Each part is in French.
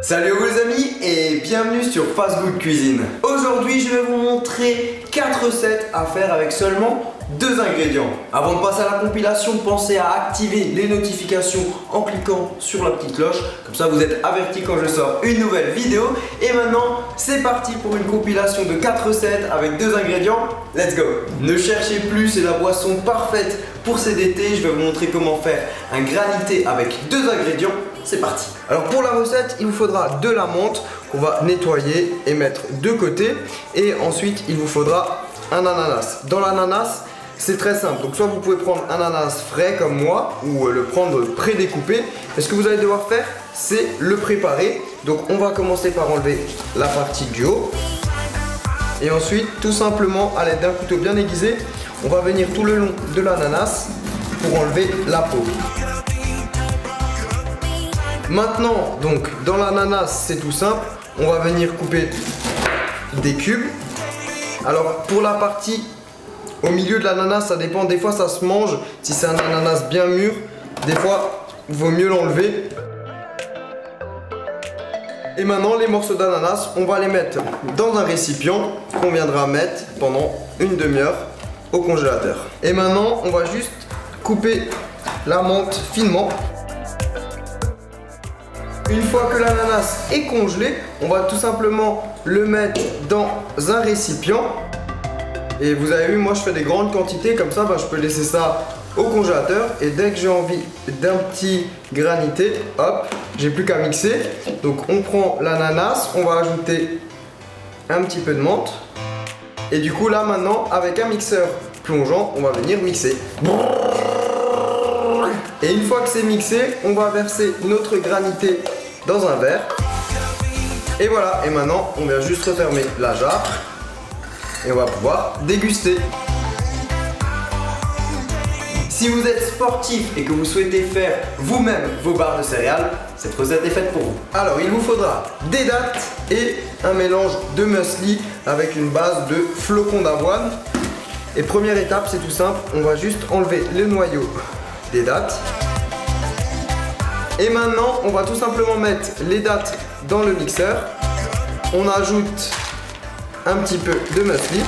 Salut à vous les amis et bienvenue sur Fast Good Cuisine. Aujourd'hui je vais vous montrer 4 recettes à faire avec seulement 2 ingrédients. Avant de passer à la compilation, pensez à activer les notifications en cliquant sur la petite cloche. Comme ça vous êtes avertis quand je sors une nouvelle vidéo. Et maintenant c'est parti pour une compilation de 4 recettes avec 2 ingrédients. Let's go! Ne cherchez plus, c'est la boisson parfaite pour cet été. Je vais vous montrer comment faire un granité avec 2 ingrédients. C'est parti. Alors pour la recette, il vous faudra de la menthe qu'on va nettoyer et mettre de côté. Et ensuite, il vous faudra un ananas. Dans l'ananas, c'est très simple. Donc soit vous pouvez prendre un ananas frais comme moi ou le prendre prédécoupé. Et ce que vous allez devoir faire, c'est le préparer. Donc on va commencer par enlever la partie du haut. Et ensuite, tout simplement, à l'aide d'un couteau bien aiguisé, on va venir tout le long de l'ananas pour enlever la peau. Maintenant, donc dans l'ananas, c'est tout simple. On va venir couper des cubes. Alors pour la partie au milieu de l'ananas, ça dépend. Des fois, ça se mange. Si c'est un ananas bien mûr, des fois, il vaut mieux l'enlever. Et maintenant, les morceaux d'ananas, on va les mettre dans un récipient qu'on viendra mettre pendant une demi-heure au congélateur. Et maintenant, on va juste couper la menthe finement. Une fois que l'ananas est congelé, on va tout simplement le mettre dans un récipient. Et vous avez vu, moi je fais des grandes quantités, comme ça je peux laisser ça au congélateur. Et dès que j'ai envie d'un petit granité, hop, j'ai plus qu'à mixer. Donc on prend l'ananas, on va ajouter un petit peu de menthe. Et du coup là maintenant, avec un mixeur plongeant, on va venir mixer. Et une fois que c'est mixé, on va verser notre granité dans un verre. Et voilà, et maintenant on vient juste refermer la jarre et on va pouvoir déguster. Si vous êtes sportif et que vous souhaitez faire vous-même vos barres de céréales, cette recette est faite pour vous. Alors il vous faudra des dattes et un mélange de muesli avec une base de flocons d'avoine. Et première étape, c'est tout simple, on va juste enlever le noyau des dattes. Et maintenant, on va tout simplement mettre les dattes dans le mixeur. On ajoute un petit peu de muesli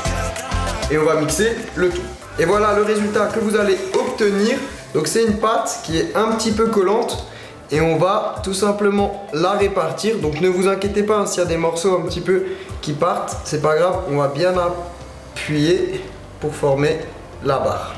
et on va mixer le tout. Et voilà le résultat que vous allez obtenir. Donc c'est une pâte qui est un petit peu collante et on va tout simplement la répartir. Donc ne vous inquiétez pas s'il y a des morceaux un petit peu qui partent, c'est pas grave, on va bien appuyer pour former la barre.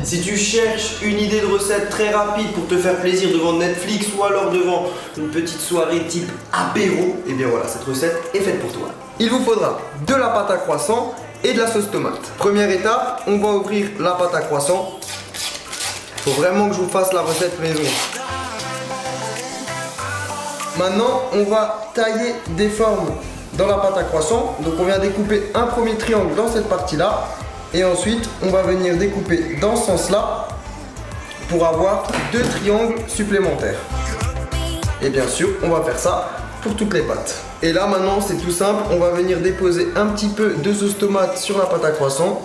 Si tu cherches une idée de recette très rapide pour te faire plaisir devant Netflix ou alors devant une petite soirée type apéro, et bien voilà, cette recette est faite pour toi. Il vous faudra de la pâte à croissant et de la sauce tomate. Première étape, on va ouvrir la pâte à croissant. Il faut vraiment que je vous fasse la recette maison. Maintenant, on va tailler des formes dans la pâte à croissant. Donc on vient découper un premier triangle dans cette partie-là. Et ensuite, on va venir découper dans ce sens-là pour avoir 2 triangles supplémentaires. Et bien sûr, on va faire ça pour toutes les pâtes. Et là, maintenant, c'est tout simple. On va venir déposer un petit peu de sauce tomate sur la pâte à croissant.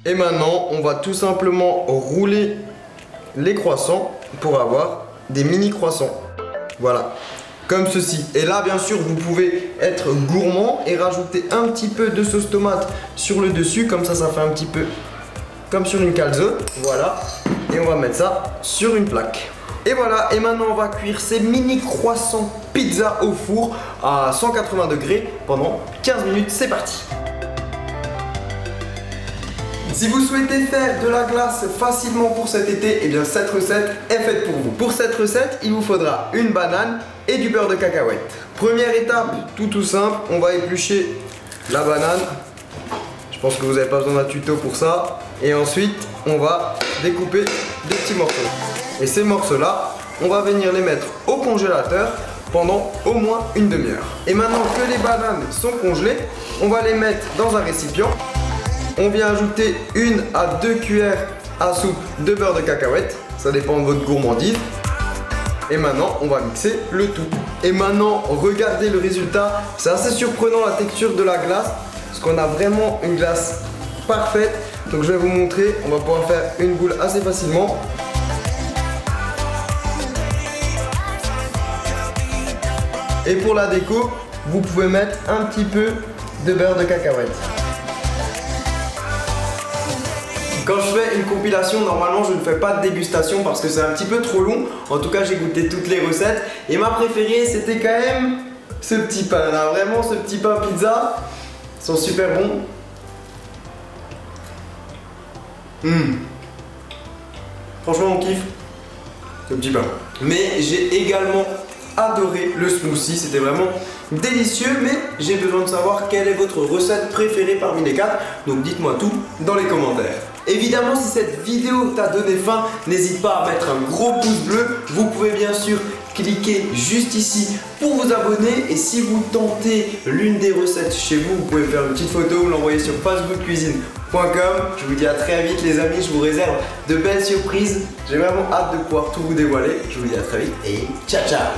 Et maintenant, on va tout simplement rouler les croissants pour avoir des mini croissants. Voilà. Comme ceci. Et là bien sûr vous pouvez être gourmand et rajouter un petit peu de sauce tomate sur le dessus. Comme ça fait un petit peu comme sur une calzone. Voilà. Et on va mettre ça sur une plaque. Et voilà. Et maintenant on va cuire ces mini croissants pizza au four à 180 degrés pendant 15 minutes. C'est parti. Si vous souhaitez faire de la glace facilement pour cet été, et bien cette recette est faite pour vous. Pour cette recette, il vous faudra une banane et du beurre de cacahuète. Première étape, tout simple, on va éplucher la banane. Je pense que vous n'avez pas besoin d'un tuto pour ça. Et ensuite, on va découper des petits morceaux. Et ces morceaux-là, on va venir les mettre au congélateur pendant au moins une demi-heure. Et maintenant que les bananes sont congelées, on va les mettre dans un récipient. On vient ajouter 1 à 2 cuillères à soupe de beurre de cacahuète. Ça dépend de votre gourmandise. Et maintenant, on va mixer le tout. Et maintenant, regardez le résultat. C'est assez surprenant la texture de la glace. Parce qu'on a vraiment une glace parfaite. Donc je vais vous montrer. On va pouvoir faire une boule assez facilement. Et pour la déco, vous pouvez mettre un petit peu de beurre de cacahuète. Quand je fais une compilation, normalement je ne fais pas de dégustation parce que c'est un petit peu trop long. En tout cas, j'ai goûté toutes les recettes et ma préférée c'était quand même ce petit pain là. Vraiment, ce petit pain pizza, ils sont super bons. Franchement, on kiffe ce petit pain. Mais j'ai également adoré le smoothie, c'était vraiment délicieux, mais j'ai besoin de savoir quelle est votre recette préférée parmi les 4, donc dites-moi tout dans les commentaires. Évidemment, si cette vidéo t'a donné faim, n'hésite pas à mettre un gros pouce bleu. Vous pouvez bien sûr cliquer juste ici pour vous abonner, et si vous tentez l'une des recettes chez vous, vous pouvez faire une petite photo ou l'envoyer sur fastgoodcuisine.com. Je vous dis à très vite les amis, je vous réserve de belles surprises. J'ai vraiment hâte de pouvoir tout vous dévoiler. Je vous dis à très vite et ciao ciao.